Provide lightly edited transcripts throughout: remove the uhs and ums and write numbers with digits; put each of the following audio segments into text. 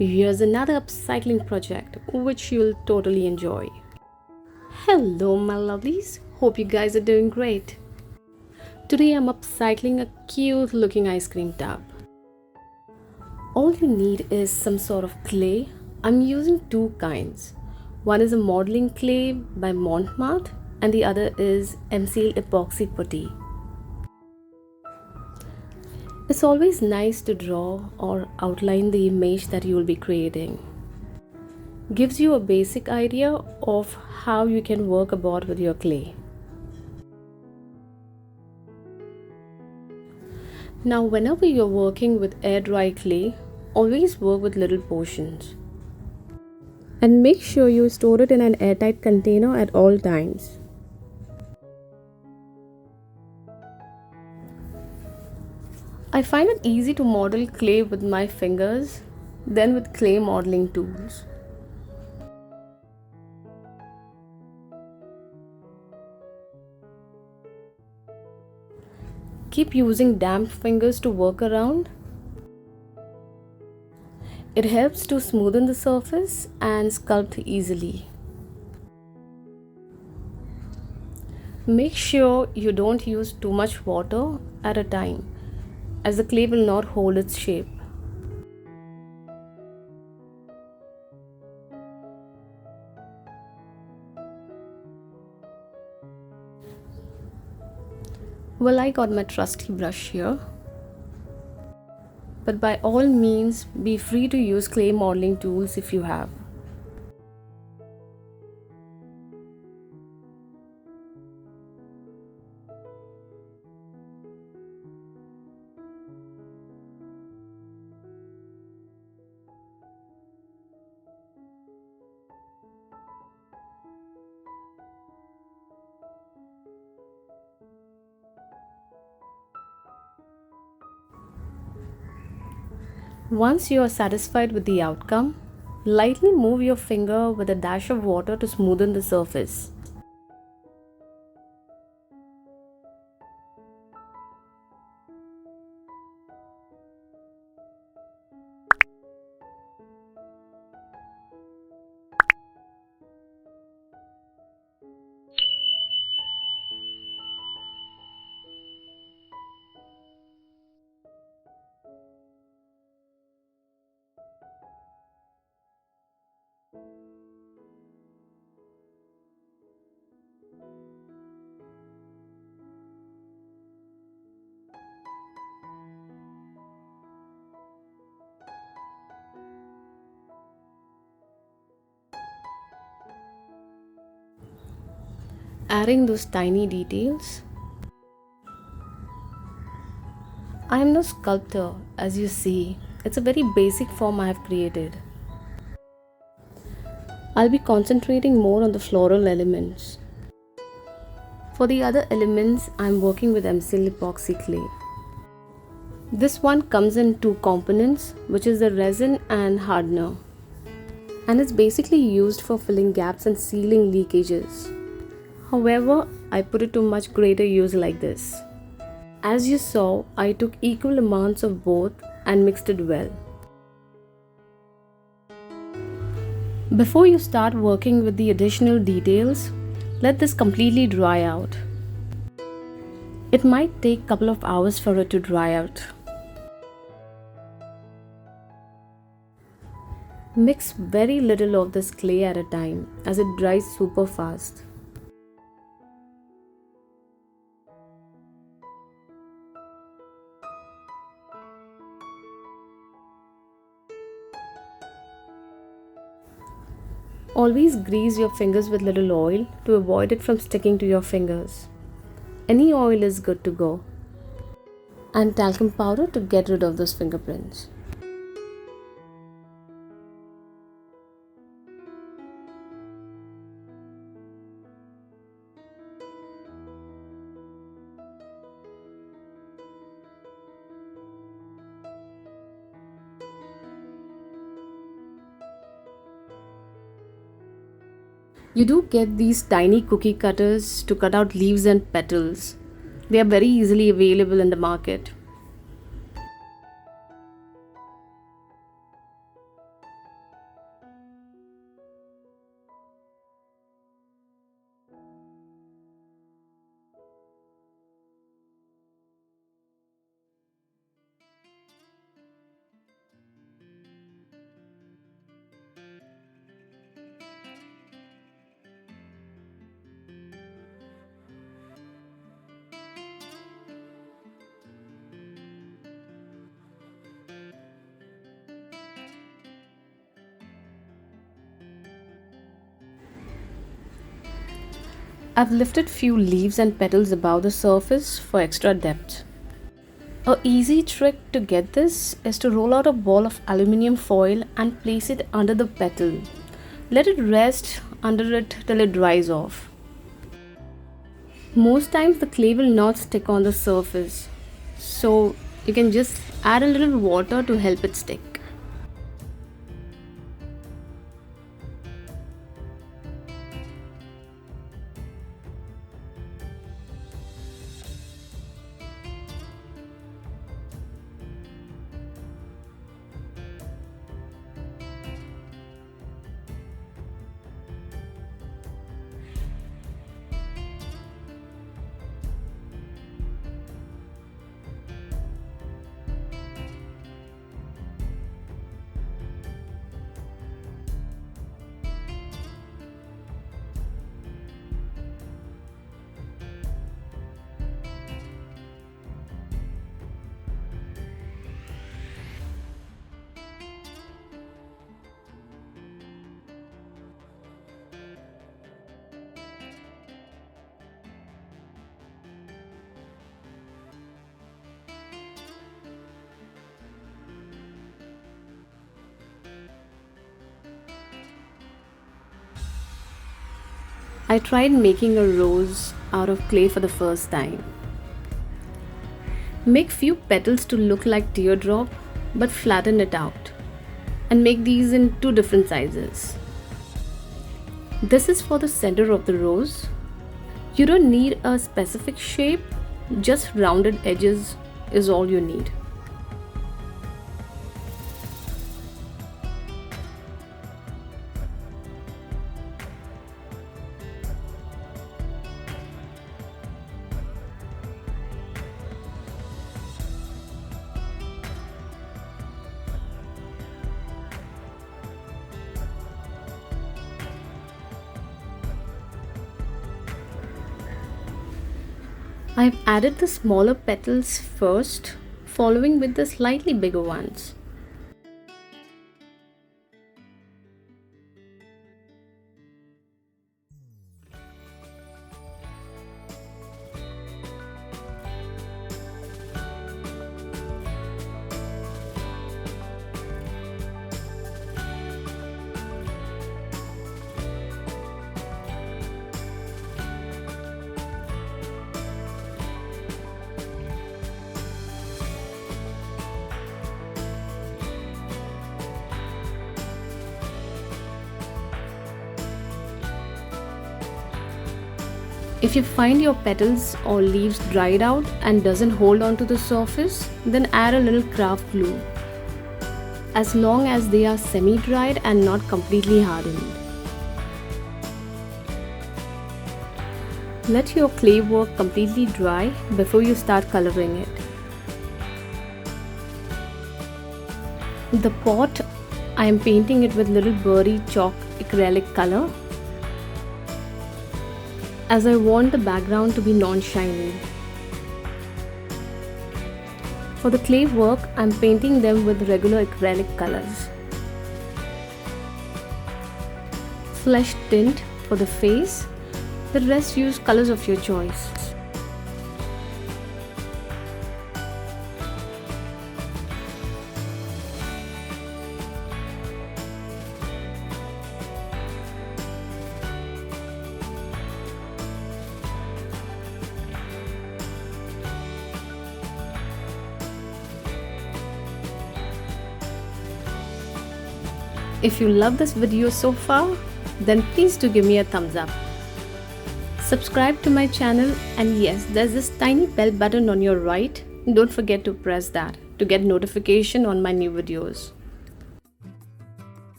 Here's another upcycling project which you'll totally enjoy. Hello, my lovelies. Hope you guys are doing great. Today I'm upcycling a cute looking ice cream tub. All you need is some sort of clay. I'm using two kinds. One is a modeling clay by Montmartre and the other is MCL epoxy putty. It's always nice to draw or outline the image that you will be creating. Gives you a basic idea of how you can work about with your clay. Now, whenever you're working with air dry clay, always work with little portions. And make sure you store it in an airtight container at all times. I find it easy to model clay with my fingers than with clay modeling tools. Keep using damp fingers to work around. It helps to smoothen the surface and sculpt easily. Make sure you don't use too much water at a time, as the clay will not hold its shape. Well, I got my trusty brush here. But by all means, be free to use clay modeling tools if you have. Once you are satisfied with the outcome, lightly move your finger with a dash of water to smoothen the surface. Adding those tiny details. I am no sculptor, as you see. It's a very basic form I have created. I'll be concentrating more on the floral elements. For the other elements, I'm working with MCL epoxy clay. This one comes in two components, which is the resin and hardener. And it's basically used for filling gaps and sealing leakages. However, I put it to much greater use like this. As you saw, I took equal amounts of both and mixed it well. Before you start working with the additional details, let this completely dry out. It might take a couple of hours for it to dry out. Mix very little of this clay at a time as it dries super fast. Always grease your fingers with little oil to avoid it from sticking to your fingers. Any oil is good to go. And talcum powder to get rid of those fingerprints. You do get these tiny cookie cutters to cut out leaves and petals. They are very easily available in the market. I've lifted few leaves and petals above the surface for extra depth. A easy trick to get this is to roll out a ball of aluminium foil and place it under the petal. Let it rest under it till it dries off. Most times the clay will not stick on the surface, so you can just add a little water to help it stick. I tried making a rose out of clay for the first time. Make few petals to look like teardrop, but flatten it out and make these in two different sizes. This is for the center of the rose. You don't need a specific shape, just rounded edges is all you need. I've added the smaller petals first, following with the slightly bigger ones. If you find your petals or leaves dried out and doesn't hold on to the surface, then add a little craft glue, as long as they are semi-dried and not completely hardened. Let your clay work completely dry before you start coloring it. The pot, I am painting it with little birdie chalk acrylic color, as I want the background to be non-shiny. For the clay work, I am painting them with regular acrylic colors. Flesh tint for the face, the rest use colors of your choice. If you love this video so far, then please do give me a thumbs up. Subscribe to my channel, and yes, there's this tiny bell button on your right. Don't forget to press that to get notification on my new videos.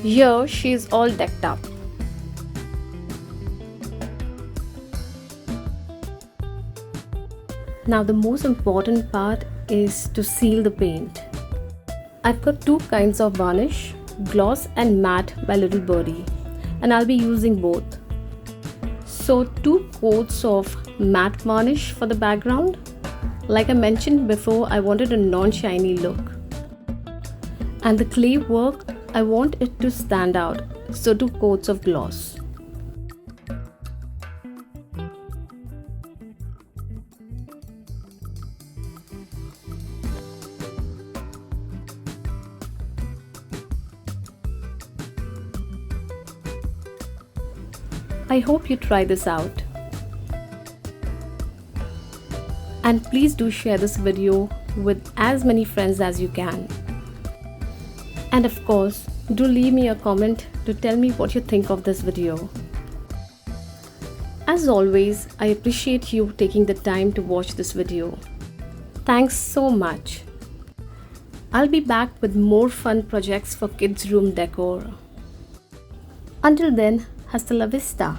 Here she is all decked up. Now the most important part is to seal the paint. I've got two kinds of varnish, gloss and matte by Little Birdie, and I'll be using both. So 2 coats of matte varnish for the background. Like I mentioned before, I wanted a non-shiny look. And the clay work, I want it to stand out, so 2 coats of gloss. I hope you try this out. And please do share this video with as many friends as you can. And of course, do leave me a comment to tell me what you think of this video. As always, I appreciate you taking the time to watch this video. Thanks so much. I'll be back with more fun projects for kids' room decor. Until then, hasta la vista.